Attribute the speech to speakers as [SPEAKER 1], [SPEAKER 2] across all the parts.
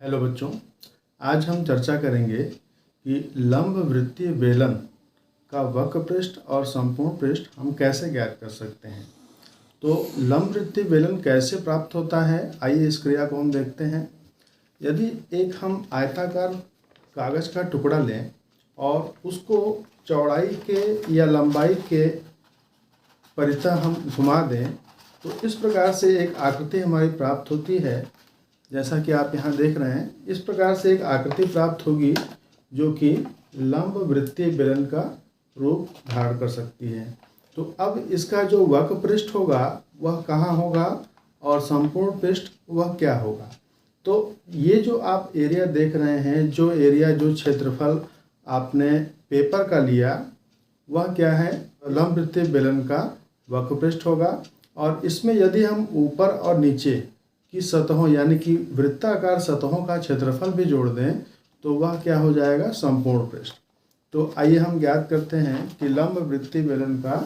[SPEAKER 1] Hello बच्चों, आज हम चर्चा करेंगे कि लंब वृत्तीय बेलन का वक्र पृष्ठ और संपूर्ण पृष्ठ हम कैसे ज्ञात कर सकते हैं। तो लंब वृत्तीय बेलन कैसे प्राप्त होता है, आइए इस क्रिया को हम देखते हैं। यदि एक हम आयताकार कागज़ का टुकड़ा लें और उसको चौड़ाई के या लंबाई के परितः हम घुमा दें तो इस प्रकार से एक आकृति हमारी प्राप्त होती है। जैसा कि आप यहाँ देख रहे हैं, इस प्रकार से एक आकृति प्राप्त होगी जो कि लंब वृत्तीय बेलन का रूप धारण कर सकती है। तो अब इसका जो वक्र पृष्ठ होगा वह कहाँ होगा और संपूर्ण पृष्ठ वह क्या होगा। तो ये जो आप एरिया देख रहे हैं, जो क्षेत्रफल आपने पेपर का लिया वह क्या है, लंब वृत्तीय बेलन का वक्र पृष्ठ होगा। और इसमें यदि हम ऊपर और नीचे की सतहों यानी कि वृत्ताकार सतहों का क्षेत्रफल भी जोड़ दें तो वह क्या हो जाएगा, संपूर्ण पृष्ठ। तो आइए हम ज्ञात करते हैं कि लंब वृत्तीय बेलन का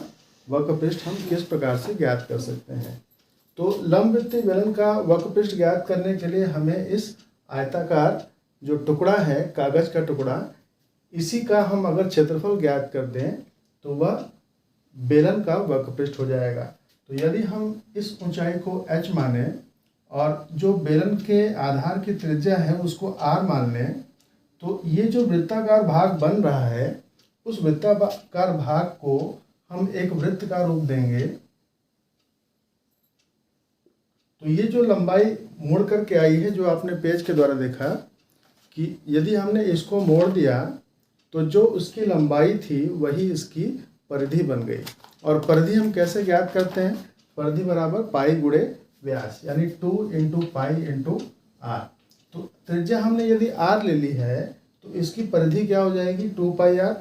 [SPEAKER 1] वक्र पृष्ठ हम किस प्रकार से ज्ञात कर सकते हैं। तो लंब वृत्तीय बेलन का वक्र पृष्ठ ज्ञात करने के लिए हमें इस आयताकार जो टुकड़ा है, कागज का टुकड़ा, इसी का हम अगर क्षेत्रफल ज्ञात कर दें तो वह बेलन का वक्र पृष्ठ हो जाएगा। तो यदि हम इस ऊंचाई को h माने और जो बेलन के आधार की त्रिज्या है उसको r मान लें, तो ये जो वृत्ताकार भाग बन रहा है उस वृत्ताकार भाग को हम एक वृत्त का रूप देंगे। तो ये जो लंबाई मोड़ करके आई है, जो आपने पेज के द्वारा देखा कि यदि हमने इसको मोड़ दिया तो जो उसकी लंबाई थी वही इसकी परिधि बन गई। और परिधि हम कैसे ज्ञात करते हैं, परिधि बराबर पाई गुणे व्यास, यानी 2 इंटू पाई इंटू आर। तो त्रिज्या हमने यदि आर ले ली है तो इसकी परिधि क्या हो जाएगी, 2 पाई आर।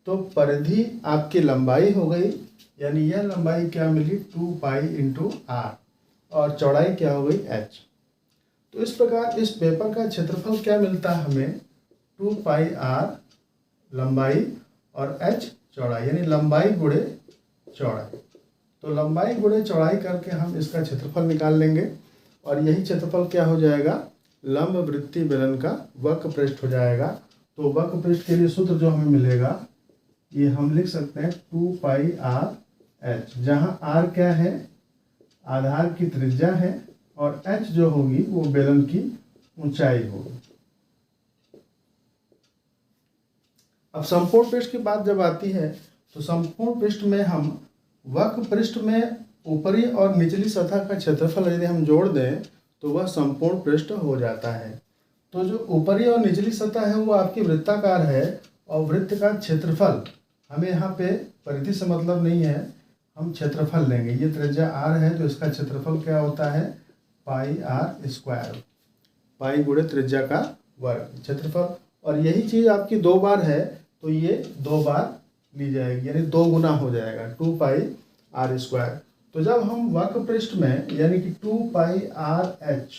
[SPEAKER 1] तो परिधि आपकी लंबाई हो गई, यानी यह लंबाई क्या मिली, 2 पाई इंटू आर, और चौड़ाई क्या हो गई, h। तो इस प्रकार इस पेपर का क्षेत्रफल क्या मिलता है हमें, 2 पाई आर लंबाई और h चौड़ाई, यानी लंबाई गुणे चौड़ाई। तो लंबाई गुणे चौड़ाई करके हम इसका क्षेत्रफल निकाल लेंगे और यही क्षेत्रफल क्या हो जाएगा, लंब वृत्तीय बेलन का वक्र पृष्ठ हो जाएगा। तो वक्र पृष्ठ के लिए सूत्र जो हमें मिलेगा ये हम लिख सकते हैं 2 पाई आर h, जहाँ r क्या है, आधार की त्रिज्या है, और h जो होगी वो बेलन की ऊंचाई होगी। अब संपूर्ण पृष्ठ की बात जब आती है तो संपूर्ण पृष्ठ में हम वक्र पृष्ठ में ऊपरी और निचली सतह का क्षेत्रफल यदि हम जोड़ दें तो वह संपूर्ण पृष्ठ हो जाता है। तो जो ऊपरी और निचली सतह है वो आपकी वृत्ताकार है और वृत्त का क्षेत्रफल, हमें यहाँ पे परिधि से मतलब नहीं है, हम क्षेत्रफल लेंगे। ये त्रिज्या r है तो इसका क्षेत्रफल क्या होता है, पाई आर स्क्वायर, पाई गुणे त्रिज्या का वर्ग क्षेत्रफल। और यही चीज़ आपकी 2 बार है तो ये 2 बार ली जाएगी, यानी 2 गुना हो जाएगा, 2 पाई आर स्क्वायर। तो जब हम वक्र पृष्ठ में यानी कि 2 पाई आर h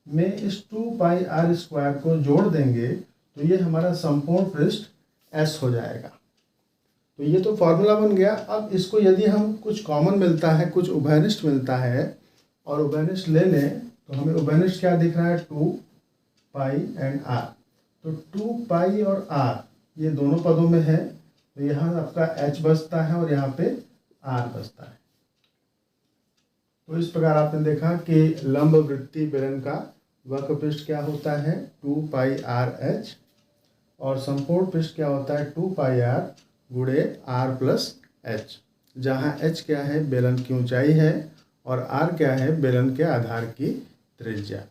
[SPEAKER 1] में इस 2 पाई आर स्क्वायर को जोड़ देंगे तो ये हमारा संपूर्ण पृष्ठ s हो जाएगा। तो ये तो फॉर्मूला बन गया। अब इसको यदि हम कुछ कॉमन मिलता है, कुछ उभयनिष्ठ मिलता है और उभयनिष्ठ ले लें तो हमें उभयनिष्ठ क्या दिख रहा है, 2 पाई एंड r। तो 2 पाई और r ये दोनों पदों में है तो यहाँ आपका h बचता है और यहाँ पे r बचता है। तो इस प्रकार आपने देखा कि लंब वृत्तीय बेलन का वक्र पृष्ठ क्या होता है, 2 पाई आर h, और संपूर्ण पृष्ठ क्या होता है, 2 पाई आर गुणे r प्लस h, जहाँ h क्या है, बेलन की ऊंचाई है, और r क्या है, बेलन के आधार की त्रिज्या।